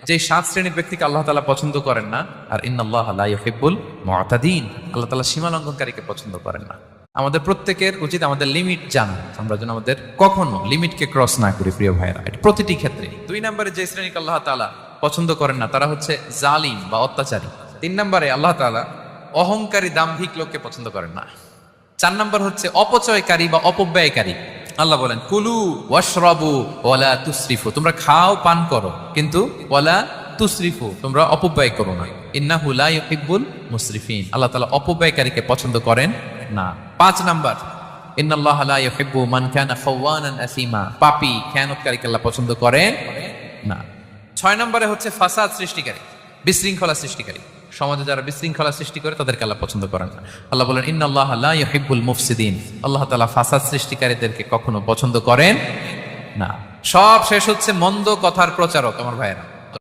যে 7 শ্রেণীর ব্যক্তিকে আল্লাহ তাআলা পছন্দ করেন না, আর ইন্নাল্লাহা লা ইউহিব্বুল মুআতাদিন, আল্লাহ তাআলা সীমা লঙ্ঘনকারীকে পছন্দ করেন না। আমাদের প্রত্যেকের উচিত আমাদের লিমিট জানা, আমরা যেন আমাদের কখনো লিমিটকে ক্রস না করি প্রিয় ভাইরা, এটা প্রতিটি ক্ষেত্রে। 2 নম্বরে যে শ্রেণীকে আল্লাহ তাআলা পছন্দ করেন না তারা হচ্ছে জালিম বা অত্যাচারী। 3 নম্বরে আল্লাহ তাআলা অহংকারী দাম্ভিক লোককে পছন্দ করেন না। 4 নম্বর হচ্ছে অপচয়কারী বা অপব্যয়কারী। আল্লাহ বলেন কুলু ওয়াশরাবু ওয়ালা তুসরিফু, তোমরা খাও পান করো কিন্তু ওয়ালা তুসরিফু, তোমরা অপব্যয় করো না। ইন্নাহু লা ইউহিব্বুল মুসরিফিন, আল্লাহ তাআলা অপব্যয়কারীকে পছন্দ করেন না। 5 নাম্বার ইন্নাল্লাহা লা ইউহিব্বু মান কানা খাওয়ানান আসিমা, পাপী খেয়ানতকারীকে আল্লাহ পছন্দ করেন না। 6 নম্বরে হচ্ছে ফাসাদ সৃষ্টিকারী, বিশৃঙ্খলা সৃষ্টিকারী। সমাজে যারা বিশৃঙ্খলা সৃষ্টি করে তাদেরকে আল্লাহ পছন্দ করেন না। আল্লাহ বলেন ইন্নাল্লাহা লা ইউহিব্বুল মুফসিদিন, আল্লাহ তাআলা ফাসাদ সৃষ্টিকারীদেরকে কখনো পছন্দ করেন না। সব শেষ হচ্ছে মন্দ কথার প্রচারক আমার ভাইয়েরা।